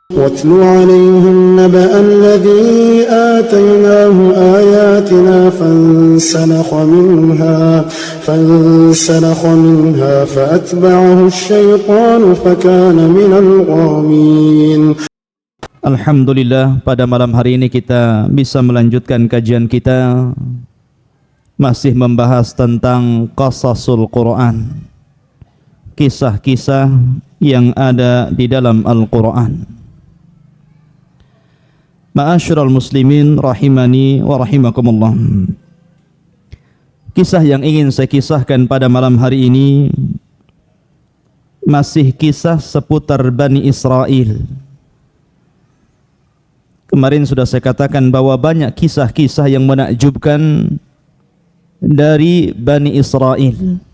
واتل عليهم نبأ الذي آتيناه آياتنا فانسلخ منها فأتبعه الشيطان فكان من الغاوين. Alhamdulillah, pada malam hari ini kita bisa melanjutkan kajian kita, masih membahas tentang qasasul Quran, kisah-kisah yang ada di dalam Al-Quran. Ma'asyiral muslimin rahimani wa rahimakumullah. Kisah yang ingin saya kisahkan pada malam hari ini masih kisah seputar Bani Israel. Kemarin sudah saya katakan bahwa banyak kisah-kisah yang menakjubkan dari Bani Israel.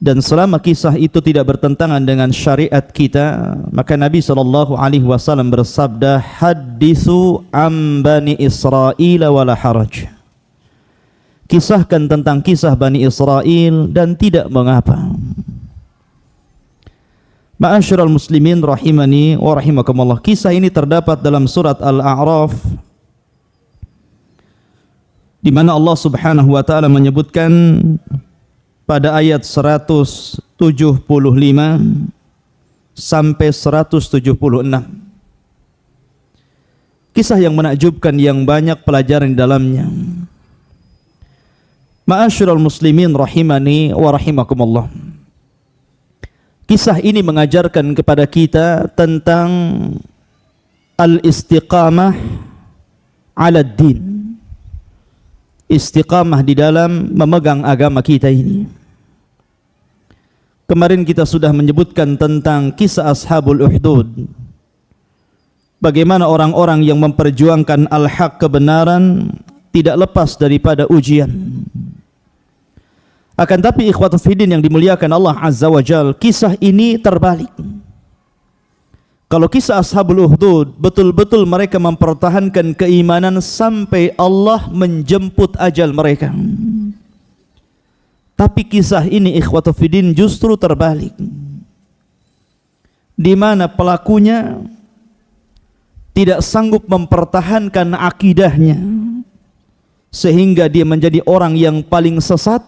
Dan selama kisah itu tidak bertentangan dengan syariat kita, maka Nabi SAW bersabda, hadithu am Bani Israel wala haraj. Kisahkan tentang kisah Bani Israel dan tidak mengapa. Ma'asyiral muslimin rahimani wa rahimakumullah. Kisah ini terdapat dalam surat Al-A'raf, di mana Allah Subhanahu wa taala menyebutkan pada ayat 175 sampai 176. Kisah yang menakjubkan yang banyak pelajaran di dalamnya. Ma'asyiral muslimin rahimani wa rahimakumullah. Kisah ini mengajarkan kepada kita tentang al-istiqamah ala din. Istiqamah di dalam memegang agama kita ini. Kemarin kita sudah menyebutkan tentang kisah Ashabul Uhdud. Bagaimana orang-orang yang memperjuangkan al-haq, kebenaran, tidak lepas daripada ujian. Akan tapi ikhwatu fiddin yang dimuliakan Allah Azza wa Jal, kisah ini terbalik. Kalau kisah Ashabul Uhdud, betul-betul mereka mempertahankan keimanan sampai Allah menjemput ajal mereka. Tapi kisah ini ikhwatu fiddin justru terbalik, di mana pelakunya tidak sanggup mempertahankan akidahnya, sehingga dia menjadi orang yang paling sesat,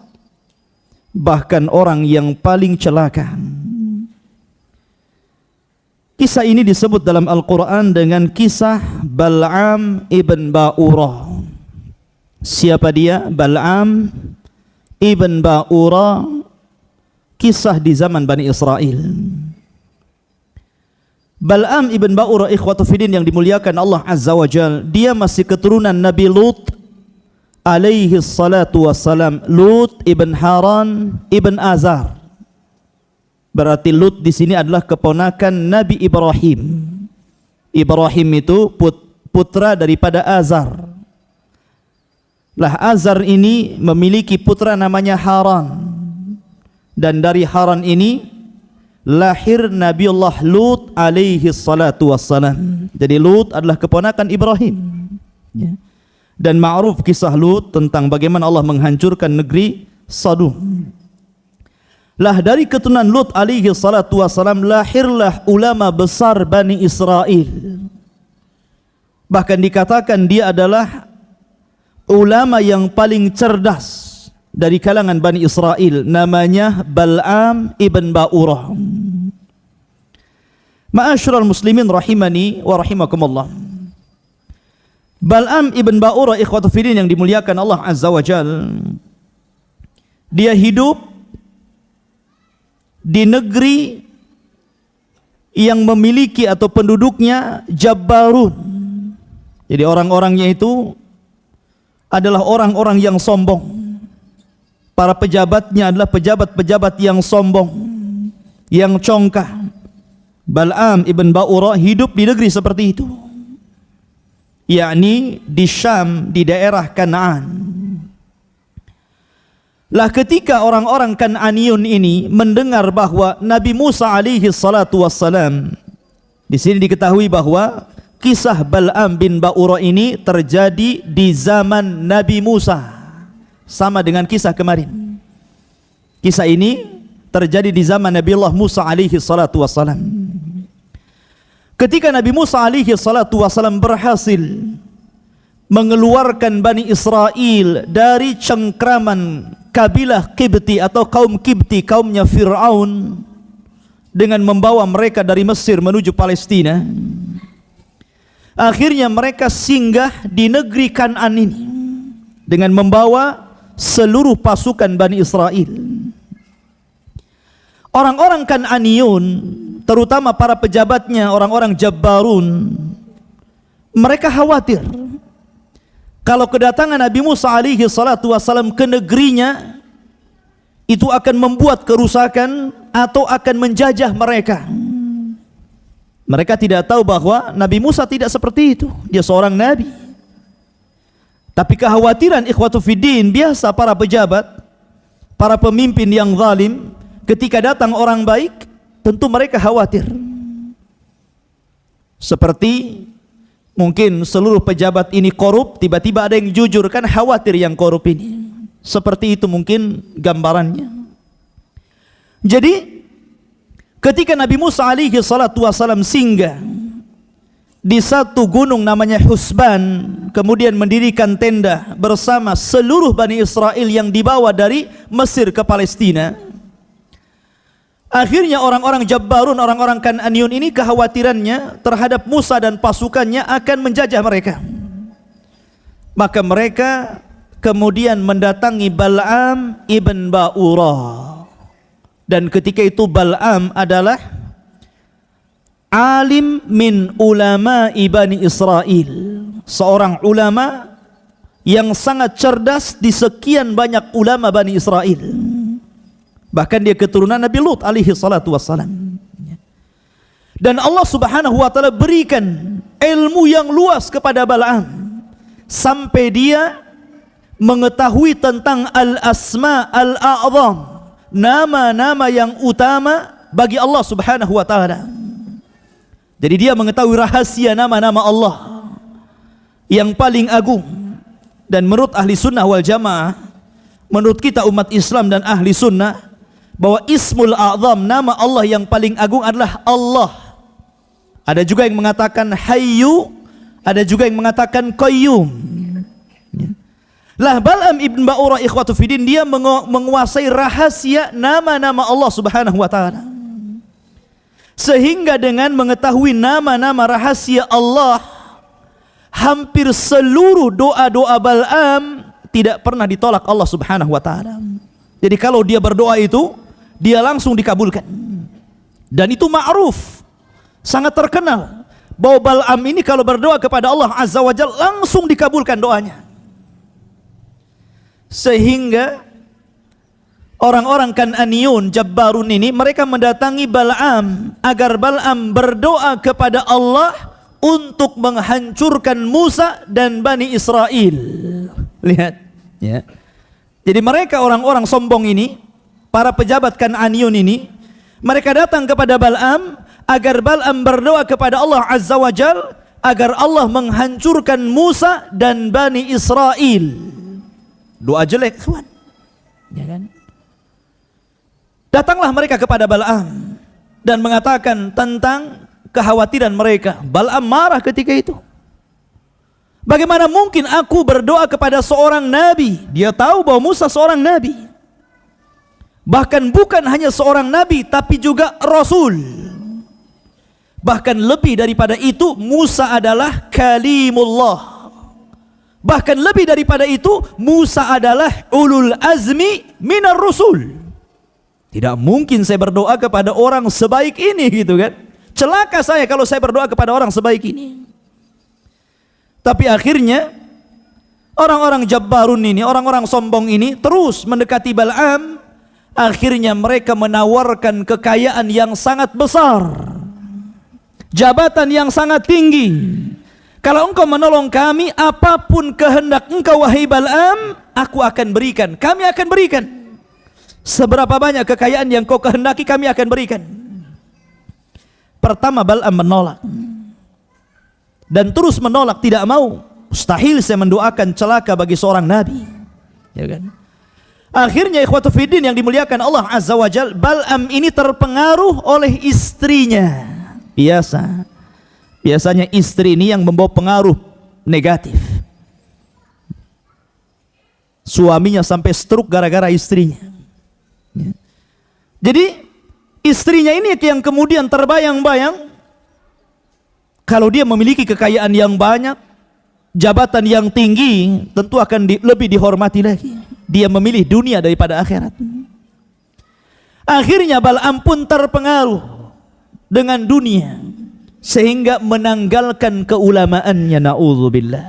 bahkan orang yang paling celaka. Kisah ini disebut dalam Al-Quran dengan kisah Bal'am ibn Ba'urah. Siapa dia? Bal'am ibn Ba'urah, kisah di zaman Bani Israel. Bal'am ibn Ba'urah ikhwatu fiddin yang dimuliakan Allah Azza wa Jal, dia masih keturunan Nabi Lut alaihi salatu wassalam. Lut ibn Haran ibn Azar. Berarti Lut di sini adalah keponakan Nabi Ibrahim. Ibrahim itu putra daripada Azar. Lah Azar ini memiliki putra namanya Haran. Dan dari Haran ini lahir Nabiullah Lut alaihi salatu wassalam. Jadi Lut adalah keponakan Ibrahim. Dan ma'ruf kisah Lut tentang bagaimana Allah menghancurkan negeri Sodom. Lah dari keturunan Lut alaihi salatu wassalam lahirlah ulama besar Bani Israel. Bahkan dikatakan dia adalah ulama yang paling cerdas dari kalangan Bani Israel, namanya Bal'am ibn Ba'urah. Ma'asyiral muslimin rahimani wa rahimakumullah. Bal'am ibn Ba'urah ikhwatu fiddin yang dimuliakan Allah Azza wa Jal, dia hidup di negeri yang memiliki atau penduduknya Jabbarun. Jadi orang-orangnya itu adalah orang-orang yang sombong. Para pejabatnya adalah pejabat-pejabat yang sombong, yang congkak. Bal'am ibn Ba'urah hidup di negeri seperti itu, yakni di Syam, di daerah Kanaan. Lah ketika orang-orang Kan'aniyun ini mendengar bahwa Nabi Musa alaihi salatu wassalam, di sini diketahui bahwa kisah Bal'am bin Ba'urah ini terjadi di zaman Nabi Musa, sama dengan kisah kemarin. Kisah ini terjadi di zaman Nabiullah Musa alaihi salatu wassalam. ketika Nabi Musa alaihi salatu wasalam berhasil mengeluarkan Bani Israel dari cengkraman kabilah Qibti atau kaum Qibti, kaumnya Fir'aun, dengan membawa mereka dari Mesir menuju Palestina, akhirnya mereka singgah di negeri Kan'an ini dengan membawa seluruh pasukan Bani Israel. Orang-orang Kan'aniyun, terutama para pejabatnya, orang-orang Jabbarun, mereka khawatir kalau kedatangan Nabi Musa alaihi salatu wasalam ke negerinya itu akan membuat kerusakan atau akan menjajah mereka. Mereka tidak tahu bahwa Nabi Musa tidak seperti itu. Dia seorang nabi. Tapi kekhawatiran ikhwatu fiddin biasa para pejabat, para pemimpin yang zalim, ketika datang orang baik, tentu mereka khawatir. Seperti mungkin seluruh pejabat ini korup, tiba-tiba ada yang jujur, kan khawatir yang korup ini. Seperti itu mungkin gambarannya. Jadi ketika Nabi Musa alaihi salatu wasalam singgah di satu gunung namanya Husban, kemudian mendirikan tenda bersama seluruh Bani Israel yang dibawa dari Mesir ke Palestina, akhirnya orang-orang Jabbarun, orang-orang Kan'aniyun ini kekhawatirannya terhadap Musa dan pasukannya akan menjajah mereka. Maka mereka kemudian mendatangi Bal'am ibn Ba'urah. Dan ketika itu Bal'am adalah alim min ulama Bani Israel, seorang ulama yang sangat cerdas di sekian banyak ulama Bani Israel. Bahkan dia keturunan Nabi Lut alaihi salatu wassalam. Dan Allah subhanahu wa ta'ala berikan ilmu yang luas kepada Bal'am sampai dia mengetahui tentang al-asma al-a'zam, nama-nama yang utama bagi Allah subhanahu wa ta'ala. Jadi dia mengetahui rahasia nama-nama Allah yang paling agung. Dan menurut ahli sunnah wal jamaah, menurut kita umat Islam dan ahli sunnah, bahwa ismul a'zam, nama Allah yang paling agung adalah Allah. Ada juga yang mengatakan Hayyu, ada juga yang mengatakan Qayyum. Lah Bal'am ibn Ba'urah ikhwatu fiddin, dia menguasai rahasia nama-nama Allah subhanahu wa ta'ala, sehingga dengan mengetahui nama-nama rahasia Allah, hampir seluruh doa-doa Bal'am tidak pernah ditolak Allah subhanahu wa ta'ala. Jadi kalau dia berdoa itu, dia langsung dikabulkan. Dan itu ma'ruf, sangat terkenal, bahwa Bal'am ini kalau berdoa kepada Allah azza wa jalla langsung dikabulkan doanya. Sehingga orang-orang Kan'aniyun, Jabbarun ini, mereka mendatangi Bal'am agar Bal'am berdoa kepada Allah untuk menghancurkan Musa dan Bani Israel. Lihat ya. Jadi mereka orang-orang sombong ini, para pejabat Kan'aniyun ini, mereka datang kepada Bal'am agar Bal'am berdoa kepada Allah azza wa jalla agar Allah menghancurkan Musa dan Bani Israel. Doa jelek, kawan. Ya kan? Datanglah mereka kepada Bal'am dan mengatakan tentang kekhawatiran mereka. Bal'am marah ketika itu. Bagaimana mungkin aku berdoa kepada seorang nabi? Dia tahu bahwa Musa seorang nabi. Bahkan bukan hanya seorang nabi, tapi juga rasul. Bahkan lebih daripada itu, Musa adalah kalimullah. Bahkan lebih daripada itu, Musa adalah ulul azmi minar rusul. Tidak mungkin saya berdoa kepada orang sebaik ini, gitu kan? Celaka saya kalau saya berdoa kepada orang sebaik ini. Tapi akhirnya orang-orang Jabbarun ini, orang-orang sombong ini terus mendekati Bal'am. Akhirnya mereka menawarkan kekayaan yang sangat besar, jabatan yang sangat tinggi. Kalau engkau menolong kami, apapun kehendak engkau wahai Bal'am, aku akan berikan. Kami akan berikan. Seberapa banyak kekayaan yang kau kehendaki, kami akan berikan. Pertama Bal'am menolak. Dan terus menolak, tidak mau. Mustahil saya mendoakan celaka bagi seorang nabi. Ya kan? Akhirnya ikhwatu fiddin yang dimuliakan Allah azza wa jalla, Bal'am ini terpengaruh oleh istrinya. Biasa. Biasanya istri ini yang membawa pengaruh negatif. Suaminya sampai stroke gara-gara istrinya. Jadi istrinya ini yang kemudian terbayang-bayang kalau dia memiliki kekayaan yang banyak, jabatan yang tinggi, tentu akan lebih dihormati lagi. Dia memilih dunia daripada akhirat. Akhirnya Bal'am pun terpengaruh dengan dunia sehingga menanggalkan keulamaannya. Na'udzubillah.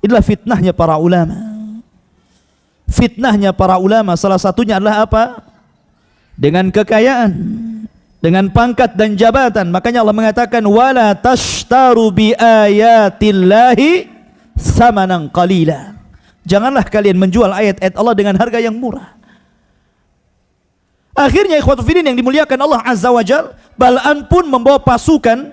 Itulah fitnahnya para ulama. Fitnahnya para ulama salah satunya adalah apa? Dengan kekayaan, dengan pangkat dan jabatan. Makanya Allah mengatakan wala tashtaru bi ayatillahi thamanan qalila. Janganlah kalian menjual ayat-ayat Allah dengan harga yang murah. Akhirnya ikhwatul fillah yang dimuliakan Allah Azza wa Jalla, Bal'am pun membawa pasukan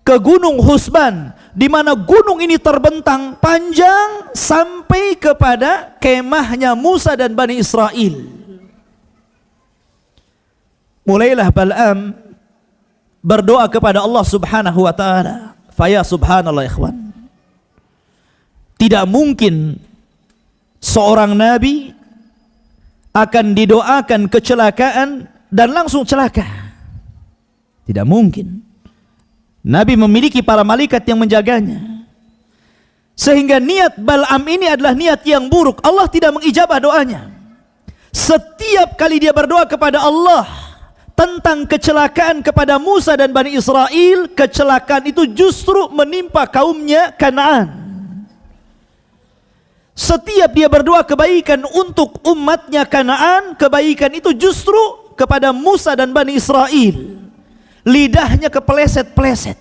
ke Gunung Husban, di mana gunung ini terbentang panjang sampai kepada kemahnya Musa dan Bani Israel. Mulailah Bal'am berdoa kepada Allah Subhanahu wa taala. Faya subhanallah ikhwan. Tidak mungkin seorang nabi akan didoakan kecelakaan dan langsung celaka. Tidak mungkin. Nabi memiliki para malaikat yang menjaganya. Sehingga niat Bal'am ini adalah niat yang buruk. Allah tidak mengijabah doanya. Setiap kali dia berdoa kepada Allah tentang kecelakaan kepada Musa dan Bani Israel, kecelakaan itu justru menimpa kaumnya Kanaan. Setiap dia berdoa kebaikan untuk umatnya Kanaan, kebaikan itu justru kepada Musa dan Bani Israel. Lidahnya kepeleset-peleset.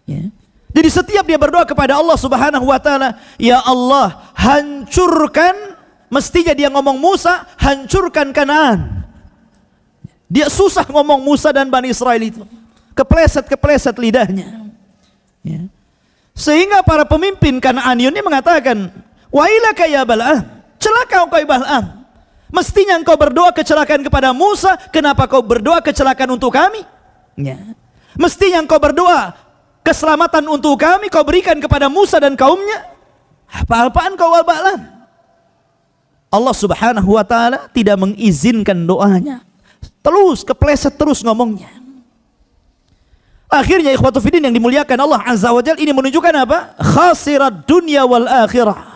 Ya. Jadi setiap dia berdoa kepada Allah Subhanahu wa taala, ya Allah, hancurkan, mestinya dia ngomong Musa, hancurkan Kanaan. Dia susah ngomong Musa dan Bani Israel itu. Kepeleset-kepeleset lidahnya. Ya. Sehingga para pemimpin Kanaan ini mengatakan, wailaka ya Bal'am, celaka engkau Bal'am. Mestinya engkau berdoa kecelakaan kepada Musa, kenapa kau berdoa kecelakaan untuk kami? Ya. Mestinya engkau berdoa keselamatan untuk kami, kau berikan kepada Musa dan kaumnya. Apa-apaan kau Bal'am? Allah Subhanahu wa taala tidak mengizinkan doanya. Terus kepleset terus ngomongnya. Akhirnya ikhwatu fiddin yang dimuliakan Allah Azza wa Jalla, ini menunjukkan apa? Khasirat dunya wal akhirah.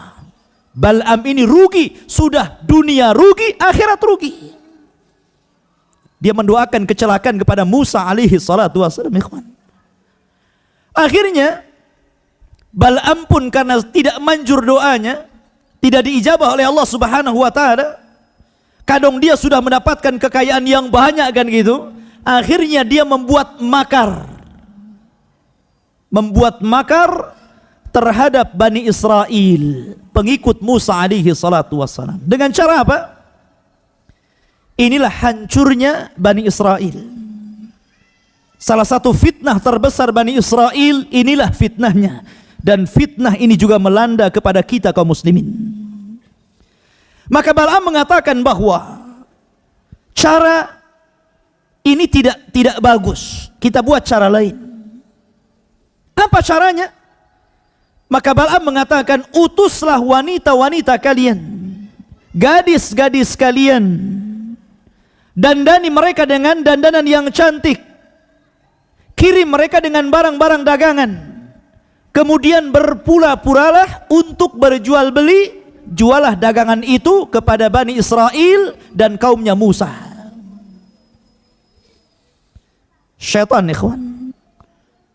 Bal'am ini rugi, sudah dunia rugi, akhirat rugi. Dia mendoakan kecelakaan kepada Musa alaihi salatu wassalam, ikhwan. Akhirnya Bal'am pun karena tidak manjur doanya, tidak diijabah oleh Allah Subhanahu wa taala. Kadang dia sudah mendapatkan kekayaan yang banyak kan gitu. Akhirnya dia membuat makar. Terhadap Bani Israel, pengikut Musa alaihi salatu wassalam. Dengan cara apa? Inilah hancurnya Bani Israel. Salah satu fitnah terbesar Bani Israel, inilah fitnahnya. Dan fitnah ini juga melanda kepada kita kaum muslimin. Maka Bal'am mengatakan bahwa cara ini tidak bagus. Kita buat cara lain. Apa caranya? Maka Bal'am mengatakan, utuslah wanita-wanita kalian, gadis-gadis kalian, dandani mereka dengan dandanan yang cantik, kirim mereka dengan barang-barang dagangan, kemudian berpura-puralah untuk berjual beli, jualah dagangan itu kepada Bani Israel dan kaumnya Musa. Syaitan ikhwan,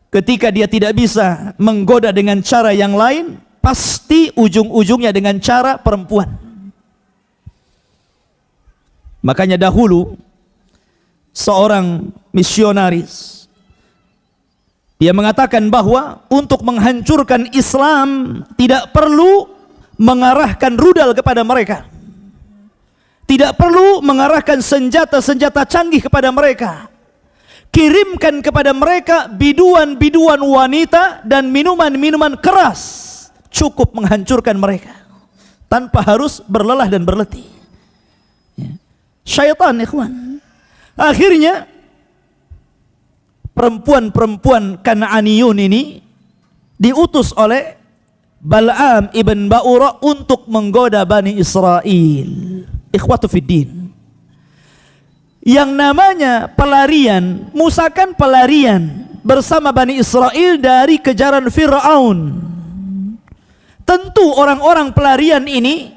ketika dia tidak bisa menggoda dengan cara yang lain, pasti ujung-ujungnya dengan cara perempuan. Makanya dahulu seorang misionaris, dia mengatakan bahwa untuk menghancurkan Islam tidak perlu mengarahkan rudal kepada mereka, tidak perlu mengarahkan senjata-senjata canggih kepada mereka. Kirimkan kepada mereka biduan-biduan wanita dan minuman-minuman keras, cukup menghancurkan mereka tanpa harus berlelah dan berletih. Syaitan ikhwan. Akhirnya perempuan-perempuan Kan'aniyun ini diutus oleh Bal'am ibn Ba'ura untuk menggoda Bani Israel. Ikhwatu fiddin, yang namanya pelarian, Musa kan pelarian bersama Bani Israel dari kejaran Fir'aun. Tentu orang-orang pelarian ini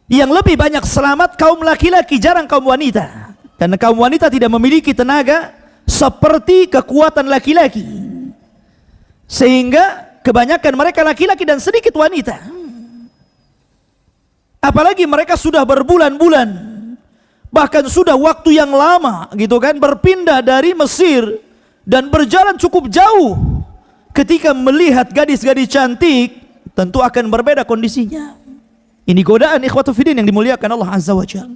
yang lebih banyak selamat kaum laki-laki, jarang kaum wanita, karena kaum wanita tidak memiliki tenaga seperti kekuatan laki-laki, sehingga kebanyakan mereka laki-laki dan sedikit wanita. Apalagi mereka sudah berbulan-bulan, bahkan sudah waktu yang lama gitu kan, berpindah dari Mesir dan berjalan cukup jauh. Ketika melihat gadis-gadis cantik, tentu akan berbeda kondisinya. Ini godaan ikhwatu fiddin yang dimuliakan Allah Azza wa Jalla.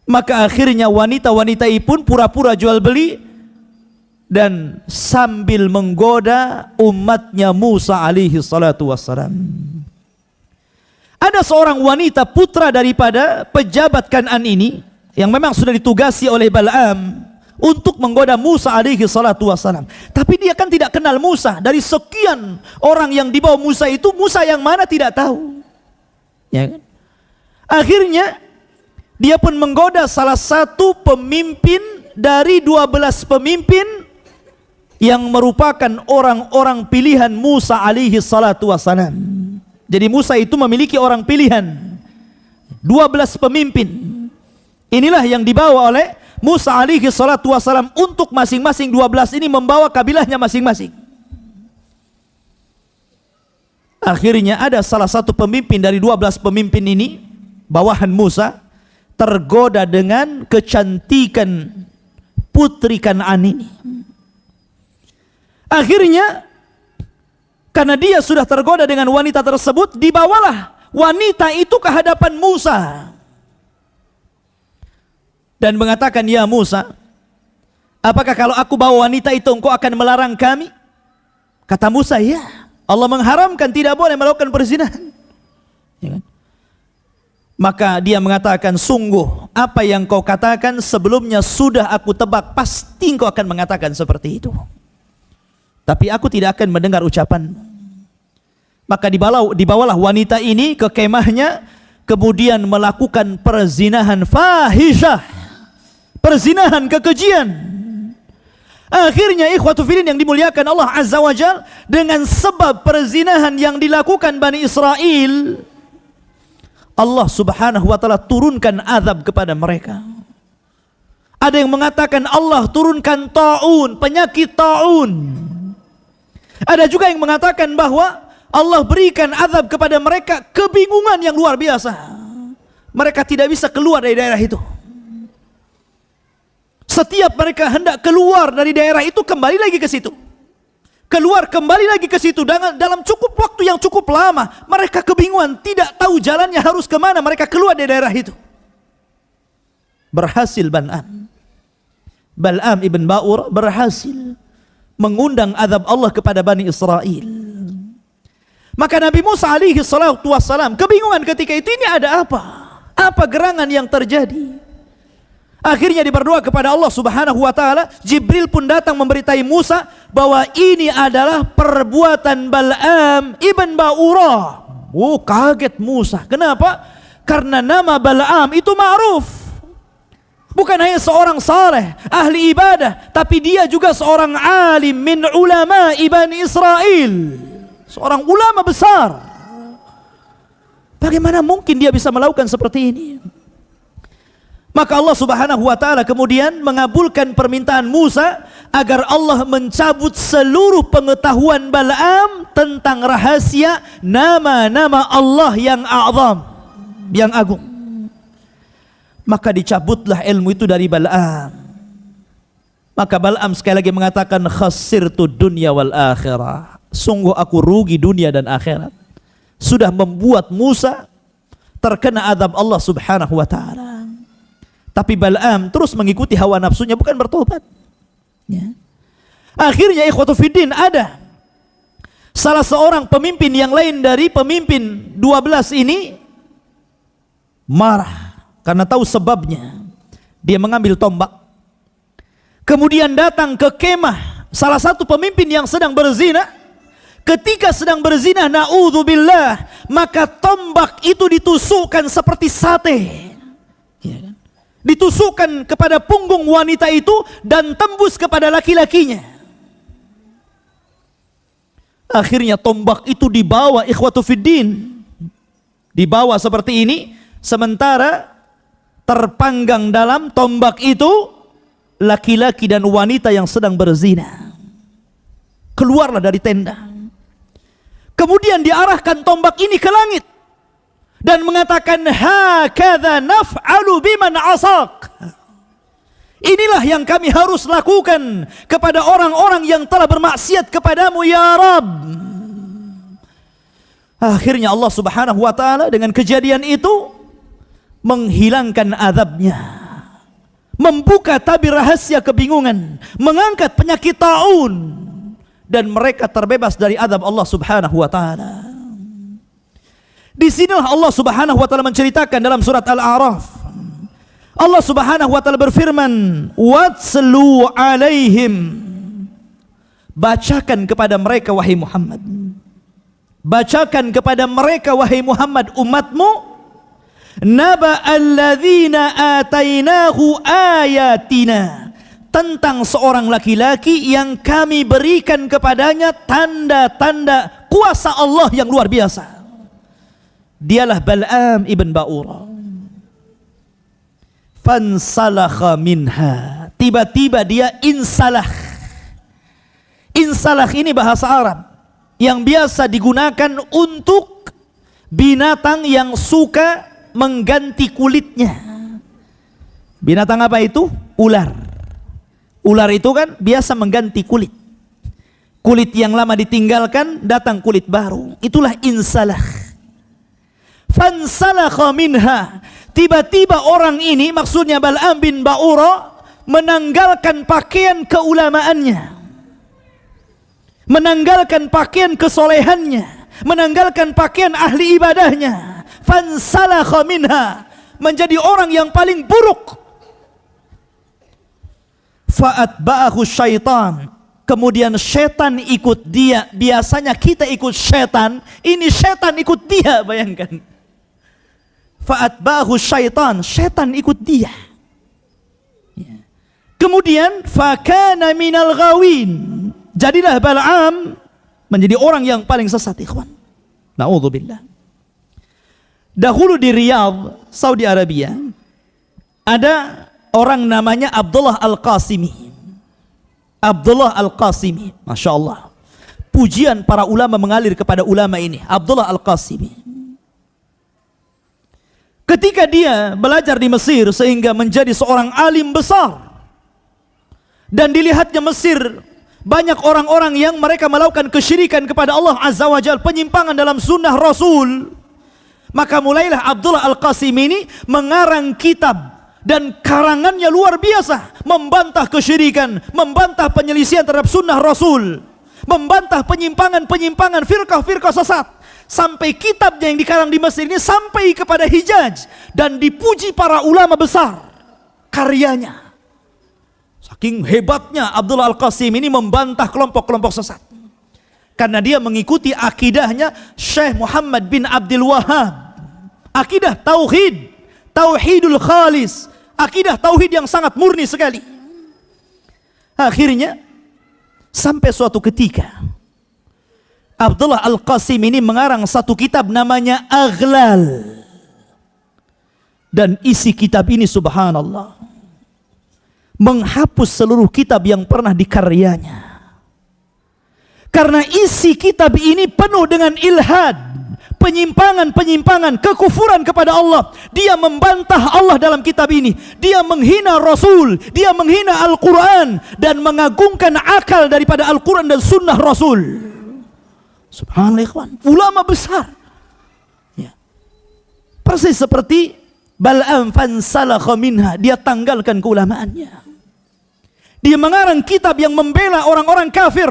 Maka akhirnya wanita-wanita pun pura-pura jual beli dan sambil menggoda umatnya Musa alaihi salatu wassalam. Ada seorang wanita putra daripada pejabat Kan'an ini yang memang sudah ditugasi oleh Bal'am untuk menggoda Musa alaihi salatu wassalam. Tapi dia kan tidak kenal Musa. Dari sekian orang yang dibawa Musa itu, Musa yang mana tidak tahu. Ya kan? Akhirnya dia pun menggoda salah satu pemimpin dari 12 pemimpin yang merupakan orang-orang pilihan Musa alaihi salatu wassalam. Jadi Musa itu memiliki orang pilihan 12 pemimpin. Inilah yang dibawa oleh Musa alaihi salatu wassalam untuk masing-masing 12 ini membawa kabilahnya masing-masing. Akhirnya ada salah satu pemimpin dari 12 pemimpin ini, bawahan Musa, tergoda dengan kecantikan putri Kan'an ini. Akhirnya karena dia sudah tergoda dengan wanita tersebut, dibawalah wanita itu ke hadapan Musa dan mengatakan, "Ya Musa, apakah kalau aku bawa wanita itu engkau akan melarang kami?" Kata Musa, "Ya, Allah mengharamkan, tidak boleh melakukan perzinahan." Ya kan? Maka dia mengatakan, "Sungguh apa yang kau katakan sebelumnya sudah aku tebak, pasti engkau akan mengatakan seperti itu. Tapi aku tidak akan mendengar ucapan." Maka dibawalah wanita ini ke kemahnya, kemudian melakukan perzinahan fahisyah, perzinahan kekejian. Akhirnya ikhwatu fiddin yang dimuliakan Allah Azza wa Jalla, dengan sebab perzinahan yang dilakukan Bani Israel, Allah Subhanahu wa taala turunkan azab kepada mereka. Ada yang mengatakan Allah turunkan taun, penyakit taun. Ada juga yang mengatakan bahwa Allah berikan azab kepada mereka, kebingungan yang luar biasa. Mereka tidak bisa keluar dari daerah itu. Setiap mereka hendak keluar dari daerah itu, kembali lagi ke situ. Keluar kembali lagi ke situ dalam cukup waktu yang cukup lama. Mereka kebingungan, tidak tahu jalannya harus kemana. Mereka keluar dari daerah itu. Berhasil Bal'am ibn Ba'ura berhasil mengundang azab Allah kepada Bani Israel. Maka Nabi Musa alaihi salatu wassalam kebingungan ketika itu, ini ada apa? Apa gerangan yang terjadi? Akhirnya berdoa kepada Allah Subhanahu wa taala. Jibril pun datang memberitahi Musa bahwa ini adalah perbuatan Bal'am ibn Ba'ura. Oh, kaget Musa. Kenapa? Karena nama Bal'am itu ma'ruf. Bukan hanya seorang saleh, ahli ibadah, tapi dia juga seorang alim min ulama Bani Israel. Seorang ulama besar. Bagaimana mungkin dia bisa melakukan seperti ini? Maka Allah Subhanahu wa taala kemudian mengabulkan permintaan Musa agar Allah mencabut seluruh pengetahuan Bal'am tentang rahasia nama-nama Allah yang azam, yang agung. Maka dicabutlah ilmu itu dari Bal'am. Maka Bal'am sekali lagi mengatakan, khasirtu dunya wal akhirah. Sungguh aku rugi dunia dan akhirat. Sudah membuat Musa terkena azab Allah Subhanahu wa taala. Tapi Bal'am terus mengikuti hawa nafsunya, bukan bertobat. Ya. Akhirnya ikhwatu fiddin, ada salah seorang pemimpin yang lain dari pemimpin 12 ini marah karena tahu sebabnya. Dia mengambil tombak, kemudian datang ke kemah salah satu pemimpin yang sedang berzina. Ketika sedang berzina, na'udzubillah, maka tombak itu ditusukkan seperti sate, ditusukkan kepada punggung wanita itu dan tembus kepada laki-lakinya. Akhirnya tombak itu dibawa, ikhwatu fiddin, dibawa seperti ini, sementara terpanggang dalam tombak itu laki-laki dan wanita yang sedang berzina. Keluarlah dari tenda. Kemudian diarahkan tombak ini ke langit dan mengatakan, hakadha naf'alu biman asak. Inilah yang kami harus lakukan kepada orang-orang yang telah bermaksiat kepadamu ya Rabb. Akhirnya Allah Subhanahu wa taala dengan kejadian itu menghilangkan azabnya, membuka tabir rahasia kebingungan, mengangkat penyakit taun, dan mereka terbebas dari azab Allah Subhanahu wa taala. Disinilah Allah Subhanahu wa taala menceritakan dalam surat Al-A'raf. Allah Subhanahu wa taala berfirman, "Watslu 'alaihim." Bacakan kepada mereka wahai Muhammad. Bacakan kepada mereka wahai Muhammad umatmu, naba alladzina atainahu ayatina, tentang seorang laki-laki yang kami berikan kepadanya tanda-tanda kuasa Allah yang luar biasa. Dialah Bal'am ibn Ba'ura. Fansalakha minha, tiba-tiba dia insalah. Insalah ini bahasa Arab yang biasa digunakan untuk binatang yang suka mengganti kulitnya. Binatang apa itu? Ular. Ular itu kan biasa mengganti kulit. Kulit yang lama ditinggalkan, datang kulit baru. Itulah insalah. Fansalakha minha. Tiba-tiba orang ini, maksudnya Bal'am bin Ba'ura, menanggalkan pakaian keulamaannya, menanggalkan pakaian kesolehannya, menanggalkan pakaian ahli ibadahnya. Fansalakha minha, menjadi orang yang paling buruk. Fa'atba'ahu syaitan, kemudian syaitan ikut dia. Biasanya kita ikut syaitan, ini syaitan ikut dia, bayangkan. Fa'atba'ahu syaitan, syaitan ikut dia. Kemudian fakana minal ghawin, jadilah Bal'am menjadi orang yang paling sesat, ikhwan. Na'udzubillah. Dahulu di Riyadh, Saudi Arabia, ada orang namanya Abdullah Al-Qasimi. Abdullah Al-Qasimi, Masya Allah. Pujian para ulama mengalir kepada ulama ini, Abdullah Al-Qasimi. Ketika dia belajar di Mesir sehingga menjadi seorang alim besar, dan dilihatnya Mesir banyak orang-orang yang mereka melakukan kesyirikan kepada Allah Azza wa Jalla, penyimpangan dalam sunnah Rasul, maka mulailah Abdullah Al-Qasimi ini mengarang kitab. Dan karangannya luar biasa, membantah kesyirikan, membantah penyelisihan terhadap sunnah Rasul, membantah penyimpangan-penyimpangan firqah-firqah sesat. Sampai kitabnya yang dikarang di Mesir ini sampai kepada Hijaz dan dipuji para ulama besar karyanya. Saking hebatnya Abdullah Al-Qasim ini membantah kelompok-kelompok sesat, karena dia mengikuti akidahnya Syekh Muhammad bin Abdul Wahhab, akidah tauhid, tauhidul khalis, akidah tauhid yang sangat murni sekali. Akhirnya sampai suatu ketika Abdullah Al-Qasim ini mengarang satu kitab namanya Aghlal, dan isi kitab ini subhanallah menghapus seluruh kitab yang pernah dikaryanya, karena isi kitab ini penuh dengan ilhad, penyimpangan-penyimpangan, kekufuran kepada Allah. Dia membantah Allah dalam kitab ini, dia menghina Rasul, dia menghina Al-Quran, dan mengagungkan akal daripada Al-Quran dan sunnah Rasul. Subhanallah ikhwan, ulama besar ya. Persis seperti Bal'am fansalakha minha, dia tanggalkan keulamaannya. Dia mengarang kitab yang membela orang-orang kafir.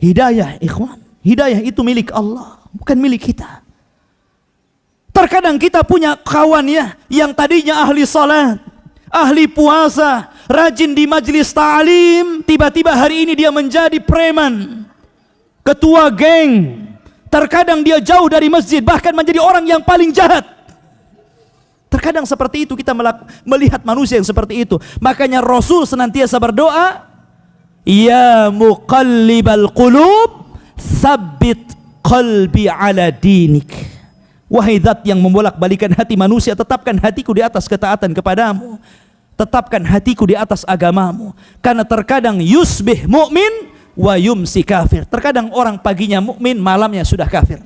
Hidayah ikhwan, hidayah itu milik Allah, bukan milik kita. Terkadang kita punya kawan ya, yang tadinya ahli salat, ahli puasa, rajin di majelis ta'lim, tiba-tiba hari ini dia menjadi preman, ketua geng. Terkadang dia jauh dari masjid, bahkan menjadi orang yang paling jahat. Terkadang seperti itu kita melihat manusia yang seperti itu. Makanya Rasul senantiasa berdoa, ya muqallibal qulub, tsabbit qalbi ala dinik. Wahai zat yang membolak-balikan hati manusia, tetapkan hatiku di atas ketaatan kepadamu. Tetapkan hatiku di atas agamamu. Karena terkadang yusbih mu'min wa yumsi kafir. Terkadang orang paginya mukmin, malamnya sudah kafir.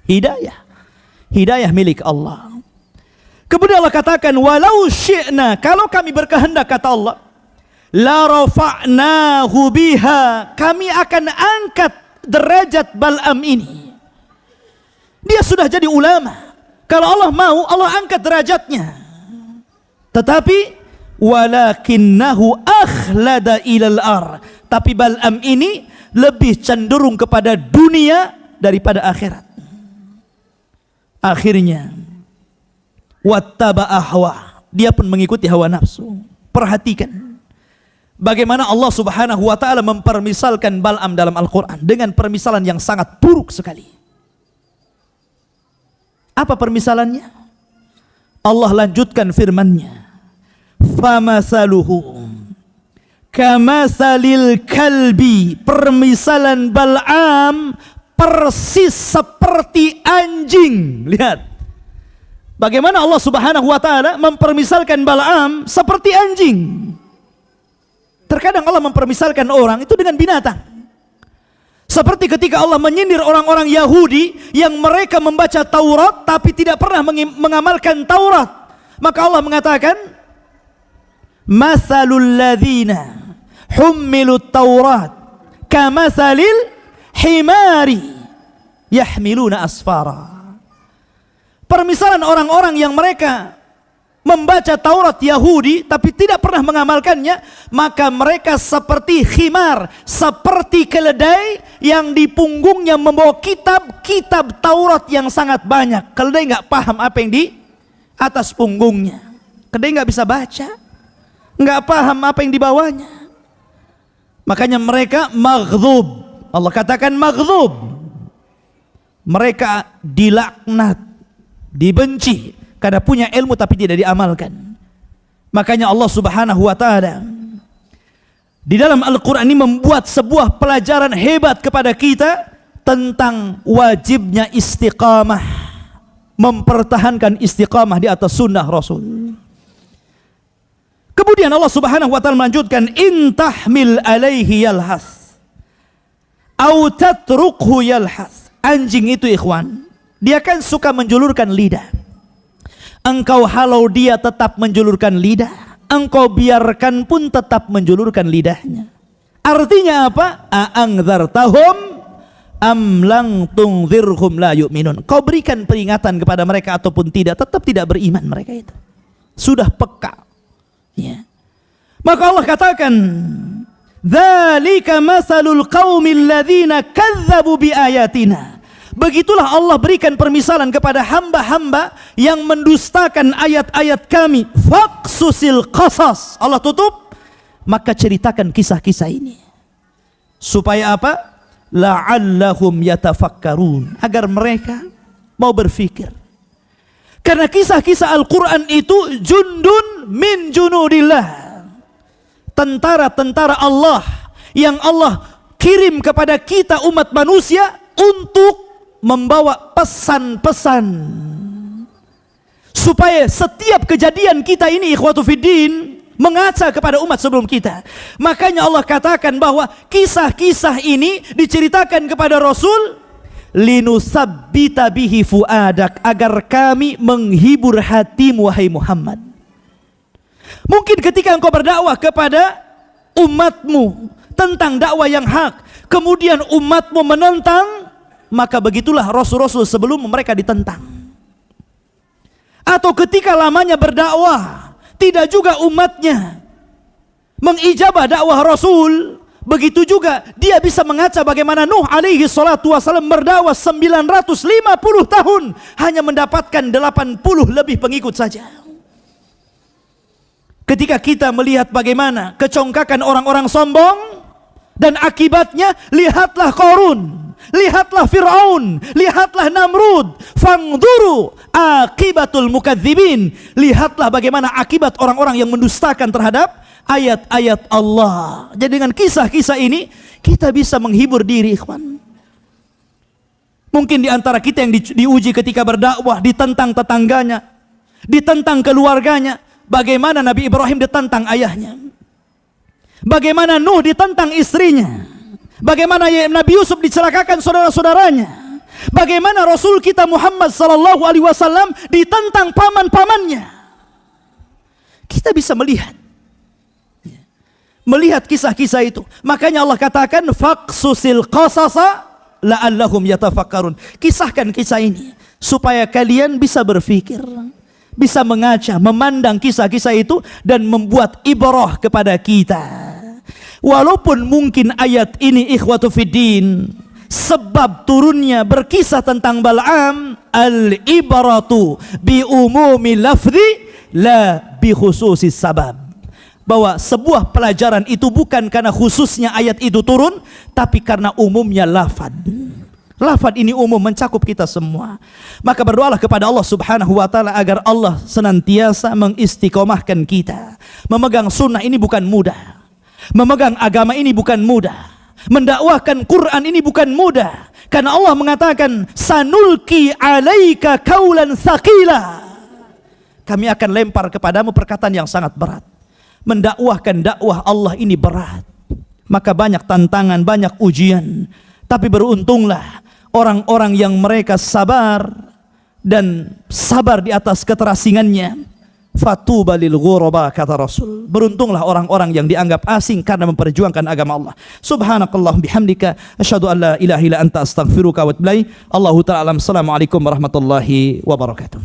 Hidayah milik Allah. Kemudian Allah katakan, walau syi'na, kalau kami berkehendak, kata Allah, la rafa'nahu biha, kami akan angkat derajat Bal'am ini. Dia sudah jadi ulama. Kalau Allah mau, Allah angkat derajatnya. Tetapi walakinnahu akhlada ilal ar. Tapi Bal'am ini lebih cenderung kepada dunia daripada akhirat. Akhirnya wattaba ahwa, dia pun mengikuti hawa nafsu. Perhatikan bagaimana Allah Subhanahu wa taala mempermisalkan Bal'am dalam Al-Qur'an dengan permisalan yang sangat buruk sekali. Apa permisalannya? Allah lanjutkan firman-Nya, famasaluhu kamasalil kalbi, permisalan Bal'am persis seperti anjing. Lihat bagaimana Allah Subhanahu wa taala mempermisalkan Bal'am seperti anjing. Terkadang Allah mempermisalkan orang itu dengan binatang. Seperti ketika Allah menyindir orang-orang Yahudi yang mereka membaca Taurat tapi tidak pernah mengamalkan Taurat. Maka Allah mengatakan, masalul ladzina hummilut Taurat kamasalil himari yahmiluna asfara. Permisalan orang-orang yang mereka membaca Taurat Yahudi tapi tidak pernah mengamalkannya, maka mereka seperti khimar, seperti keledai yang di punggungnya membawa kitab Taurat yang sangat banyak. Keledai nggak paham apa yang di atas punggungnya. Keledai nggak bisa baca, nggak paham apa yang dibawanya. Makanya mereka maghdub. Allah katakan maghdub. Mereka dilaknat, dibenci karena punya ilmu tapi tidak diamalkan. Makanya Allah Subhanahu wa taala di dalam Al-Qur'an ini membuat sebuah pelajaran hebat kepada kita tentang wajibnya istiqamah, mempertahankan istiqamah di atas sunnah Rasul. Kemudian Allah Subhanahu wa taala melanjutkan, in tahmil alaihi yalhas au tatrukhu yalhas. Anjing itu ikhwan, dia kan suka menjulurkan lidah. Engkau halau dia tetap menjulurkan lidah, engkau biarkan pun tetap menjulurkan lidahnya. Artinya apa? A'angdzartahum am lang tungzirhum la yu'minun. Kau berikan peringatan kepada mereka ataupun tidak, tetap tidak beriman mereka itu. Sudah peka. Ya. Maka Allah katakan, dzalika masalul qaumil ladzina kazzabu biayatina. Begitulah Allah berikan permisalan kepada hamba-hamba yang mendustakan ayat-ayat kami. Faqsusil qasas. Allah tutup, maka ceritakan kisah-kisah ini. Supaya apa? La'allahum yatafakkarun. Agar mereka mau berfikir. Karena kisah-kisah Al-Quran itu jundun min junudillah. Tentara-tentara Allah yang Allah kirim kepada kita umat manusia untuk membawa pesan-pesan supaya setiap kejadian kita ini ikhwatu fiddin mengaca kepada umat sebelum kita. Makanya Allah katakan bahwa kisah-kisah ini diceritakan kepada Rasul linusabbita bihi fuadak, agar kami menghibur hatimu wahai Muhammad. Mungkin ketika engkau berdakwah kepada umatmu tentang dakwah yang hak, kemudian umatmu menentang, maka begitulah rasul-rasul sebelum mereka ditentang. Atau ketika lamanya berdakwah, tidak juga umatnya mengijabah dakwah Rasul, begitu juga dia bisa mengaca bagaimana Nuh alaihi salatu wasallam berdakwah 950 tahun hanya mendapatkan 80 lebih pengikut saja. Ketika kita melihat bagaimana kecongkakan orang-orang sombong, dan akibatnya lihatlah Qarun, lihatlah Fir'aun, lihatlah Namrud. Fangduru akibatul mukadzibin. Lihatlah bagaimana akibat orang-orang yang mendustakan terhadap ayat-ayat Allah. Jadi dengan kisah-kisah ini kita bisa menghibur diri, ikhwan. Mungkin di antara kita yang diuji ketika berdakwah, ditentang tetangganya, ditentang keluarganya. Bagaimana Nabi Ibrahim ditentang ayahnya, bagaimana Nuh ditentang istrinya, bagaimana Nabi Yusuf dicelakakan saudara-saudaranya, bagaimana Rasul kita Muhammad sallallahu alaihi wasallam ditentang paman-pamannya. Kita bisa melihat kisah-kisah itu. Makanya Allah katakan faqsusil qasasa la'allahum yatafakkarun. Kisahkan kisah ini supaya kalian bisa berpikir, bisa mengaca, memandang kisah-kisah itu dan membuat ibrah kepada kita. Walaupun mungkin ayat ini ikhwatu fiddin, sebab turunnya berkisah tentang Bal'am, al-ibratu bi umumi lafzi la bi khususis sabab. Bahwa sebuah pelajaran itu bukan karena khususnya ayat itu turun, tapi karena umumnya lafad. Lafad ini umum, mencakup kita semua. Maka berdoalah kepada Allah subhanahu wa ta'ala agar Allah senantiasa mengistiqomahkan kita. Memegang sunnah ini bukan mudah, memegang agama ini bukan mudah, mendakwahkan Quran ini bukan mudah. Karena Allah mengatakan sanulki alaika kaulan tsaqila. Kami akan lempar kepadamu perkataan yang sangat berat. Mendakwahkan dakwah Allah ini berat. Maka banyak tantangan, banyak ujian. Tapi beruntunglah orang-orang yang mereka sabar dan sabar di atas keterasingannya. Fatuba lil ghuraba, kata Rasul. Beruntunglah orang-orang yang dianggap asing karena memperjuangkan agama Allah. Subhanakallah bihamdika asyhadu an la ilaha illa anta astaghfiruka wa atubu ilaik. Allahu ta'ala. Assalamualaikum warahmatullahi wabarakatuh.